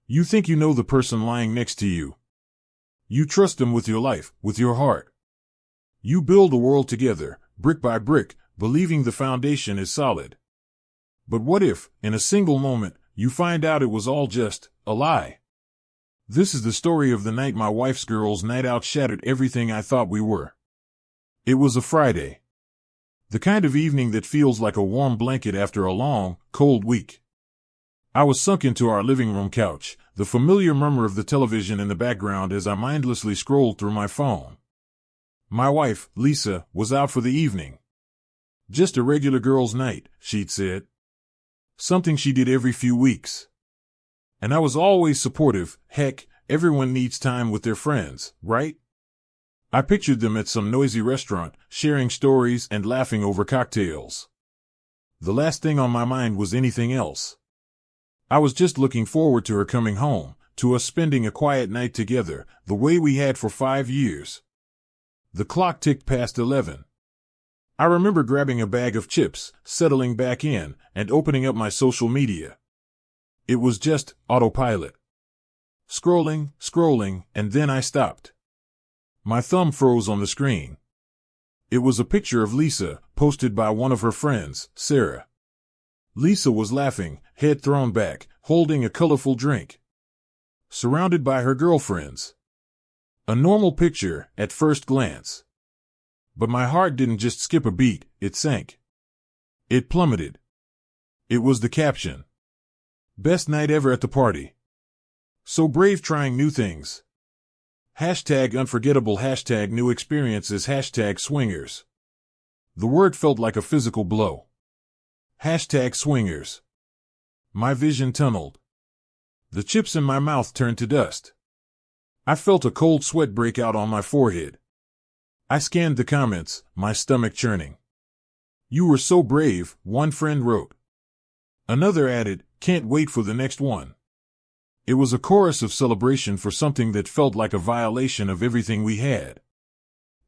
You think you know the person lying next to you. You trust them with your life, with your heart. You build a world together, brick by brick, believing the foundation is solid. But what if, in a single moment, you find out it was all just a lie? This is the story of the night my wife's girls' night out shattered everything I thought we were. It was a Friday. The kind of evening that feels like a warm blanket after a long, cold week. I was sunk into our living room couch, the familiar murmur of the television in the background as I mindlessly scrolled through my phone. My wife, Lisa, was out for the evening. Just a regular girls' night, she'd said. Something she did every few weeks. And I was always supportive. Heck, everyone needs time with their friends, right? I pictured them at some noisy restaurant, sharing stories and laughing over cocktails. The last thing on my mind was anything else. I was just looking forward to her coming home, to us spending a quiet night together, the way we had for 5 years. The clock ticked past 11. I remember grabbing a bag of chips, settling back in, and opening up my social media. It was just autopilot. Scrolling, and then I stopped. My thumb froze on the screen. It was a picture of Lisa, posted by one of her friends, Sarah. Lisa was laughing, head thrown back, holding a colorful drink. Surrounded by her girlfriends. A normal picture, at first glance. But my heart didn't just skip a beat, it sank. It plummeted. It was the caption. Best night ever at the party. So brave trying new things. Hashtag unforgettable, hashtag new experiences, hashtag swingers. The word felt like a physical blow. Hashtag swingers. My vision tunneled. The chips in my mouth turned to dust. I felt a cold sweat break out on my forehead. I scanned the comments, my stomach churning. You were so brave, one friend wrote. Another added, can't wait for the next one. It was a chorus of celebration for something that felt like a violation of everything we had.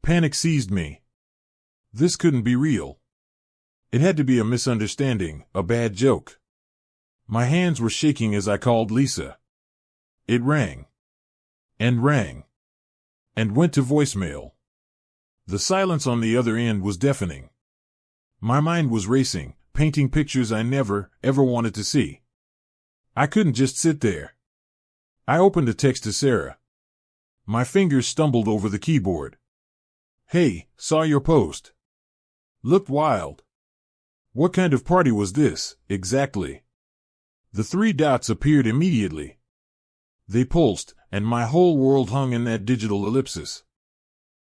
Panic seized me. This couldn't be real. It had to be a misunderstanding, a bad joke. My hands were shaking as I called Lisa. It rang. And rang. And went to voicemail. The silence on the other end was deafening. My mind was racing, painting pictures I never, ever wanted to see. I couldn't just sit there. I opened a text to Sarah. My fingers stumbled over the keyboard. Hey, saw your post. Looked wild. What kind of party was this, exactly? The 3 dots appeared immediately. They pulsed, and my whole world hung in that digital ellipsis.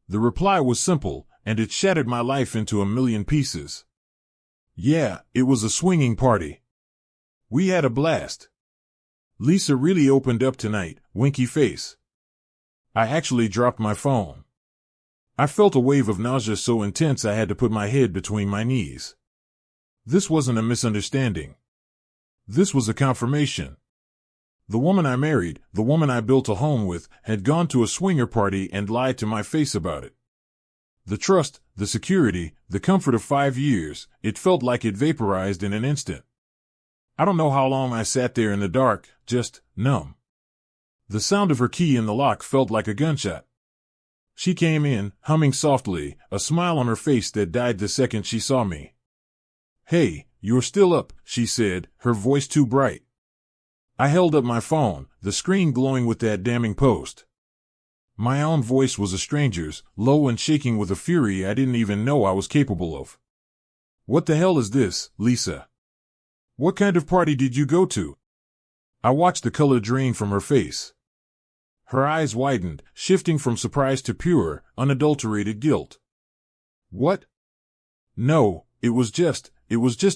The reply was simple, and it shattered my life into a million pieces. Yeah, it was a swinging party. We had a blast. Lisa really opened up tonight, winky face. I actually dropped my phone. I felt a wave of nausea so intense I had to put my head between my knees. This wasn't a misunderstanding. This was a confirmation. The woman I married, the woman I built a home with, had gone to a swinger party and lied to my face about it. The trust, the security, the comfort of 5 years, it felt like it vaporized in an instant. I don't know how long I sat there in the dark, just numb. The sound of her key in the lock felt like a gunshot. She came in, humming softly, a smile on her face that died the second she saw me. Hey, you're still up, she said, her voice too bright. I held up my phone, the screen glowing with that damning post. My own voice was a stranger's, low and shaking with a fury I didn't even know I was capable of. What the hell is this, Lisa? What kind of party did you go to? I watched the color drain from her face. Her eyes widened, shifting from surprise to pure, unadulterated guilt. What? No, it was just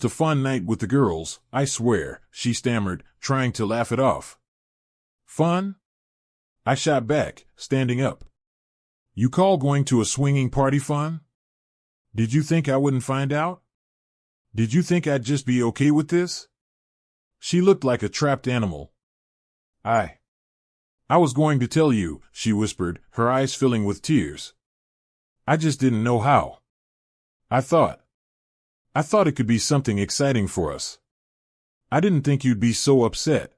a fun night with the girls, I swear, she stammered, trying to laugh it off. Fun? I shot back, standing up. You call going to a swinging party fun? Did you think I wouldn't find out? Did you think I'd just be okay with this? She looked like a trapped animal. I was going to tell you, she whispered, her eyes filling with tears. I just didn't know how. I thought it could be something exciting for us. I didn't think you'd be so upset.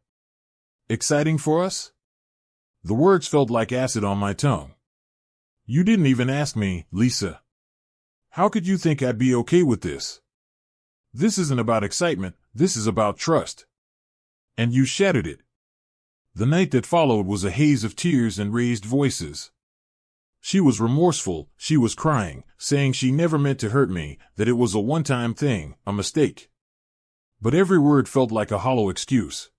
Exciting for us? The words felt like acid on my tongue. You didn't even ask me, Lisa. How could you think I'd be okay with this? This isn't about excitement, this is about trust. And you shattered it. The night that followed was a haze of tears and raised voices. She was remorseful, she was crying, saying she never meant to hurt me, that it was a one-time thing, a mistake. But every word felt like a hollow excuse.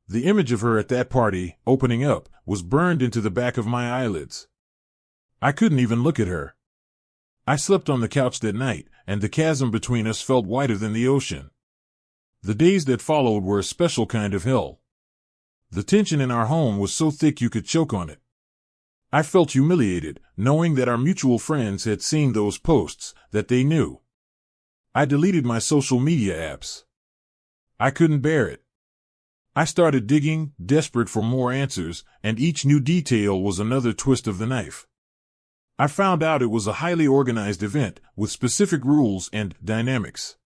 The image of her at that party, opening up, was burned into the back of my eyelids. I couldn't even look at her. I slept on the couch that night, and the chasm between us felt wider than the ocean. The days that followed were a special kind of hell. The tension in our home was so thick you could choke on it. I felt humiliated, knowing that our mutual friends had seen those posts, that they knew. I deleted my social media apps. I couldn't bear it. I started digging, desperate for more answers, and each new detail was another twist of the knife. I found out it was a highly organized event, with specific rules and dynamics.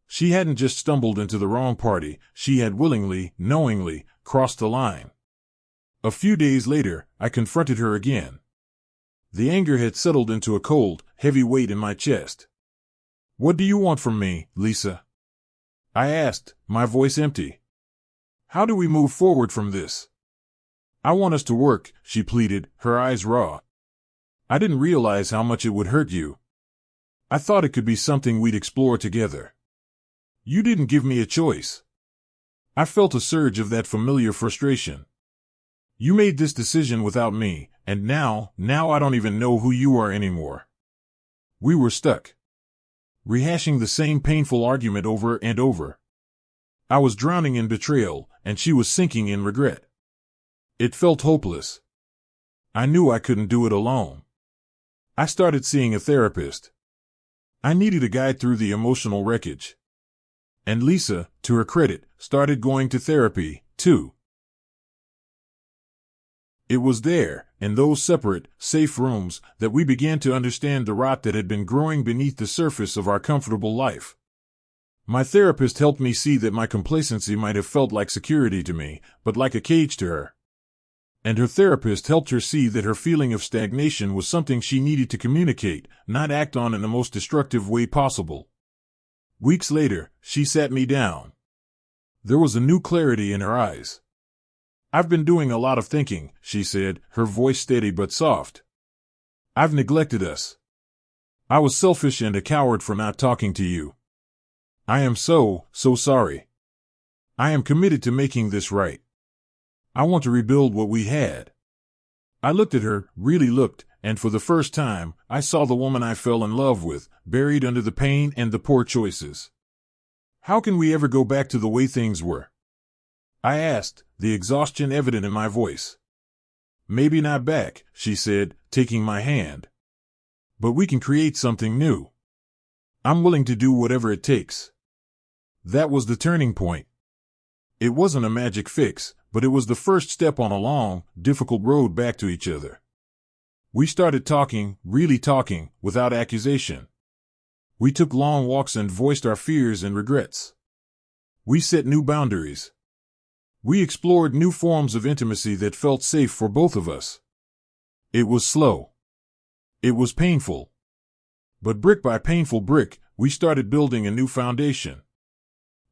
She hadn't just stumbled into the wrong party, she had willingly, knowingly, crossed the line. A few days later, I confronted her again. The anger had settled into a cold, heavy weight in my chest. What do you want from me, Lisa? I asked, my voice empty. How do we move forward from this? I want us to work, she pleaded, her eyes raw. I didn't realize how much it would hurt you. I thought it could be something we'd explore together. You didn't give me a choice. I felt a surge of that familiar frustration. You made this decision without me, and now I don't even know who you are anymore. We were stuck, rehashing the same painful argument over and over. I was drowning in betrayal, and she was sinking in regret. It felt hopeless. I knew I couldn't do it alone. I started seeing a therapist. I needed a guide through the emotional wreckage. And Lisa, to her credit, started going to therapy, too. It was there, in those separate, safe rooms, that we began to understand the rot that had been growing beneath the surface of our comfortable life. My therapist helped me see that my complacency might have felt like security to me, but like a cage to her. And her therapist helped her see that her feeling of stagnation was something she needed to communicate, not act on in the most destructive way possible. Weeks later, she sat me down. There was a new clarity in her eyes. I've been doing a lot of thinking, she said, her voice steady but soft. I've neglected us. I was selfish and a coward for not talking to you. I am so sorry. I am committed to making this right. I want to rebuild what we had. I looked at her, really looked, and for the first time, I saw the woman I fell in love with, buried under the pain and the poor choices. How can we ever go back to the way things were? I asked, the exhaustion evident in my voice. Maybe not back, she said, taking my hand. But we can create something new. I'm willing to do whatever it takes. That was the turning point. It wasn't a magic fix, but it was the first step on a long, difficult road back to each other. We started talking, really talking, without accusation. We took long walks and voiced our fears and regrets. We set new boundaries. We explored new forms of intimacy that felt safe for both of us. It was slow. It was painful. But brick by painful brick, we started building a new foundation.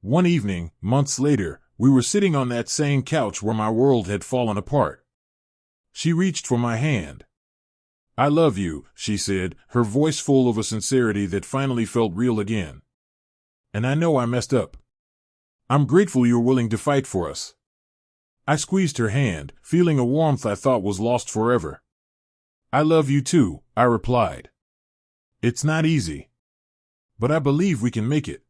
One evening, months later, we were sitting on that same couch where my world had fallen apart. She reached for my hand. I love you, she said, her voice full of a sincerity that finally felt real again. And I know I messed up. I'm grateful you're willing to fight for us. I squeezed her hand, feeling a warmth I thought was lost forever. I love you too, I replied. It's not easy. But I believe we can make it.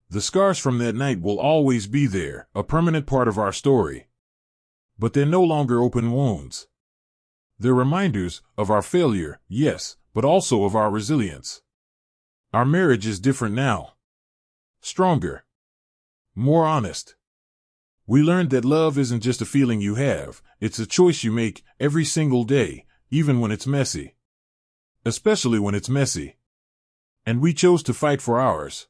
The scars from that night will always be there, a permanent part of our story. But they're no longer open wounds. They're reminders of our failure, yes, but also of our resilience. Our marriage is different now. Stronger. More honest. We learned that love isn't just a feeling you have, it's a choice you make every single day, even when it's messy. Especially when it's messy. And we chose to fight for ours.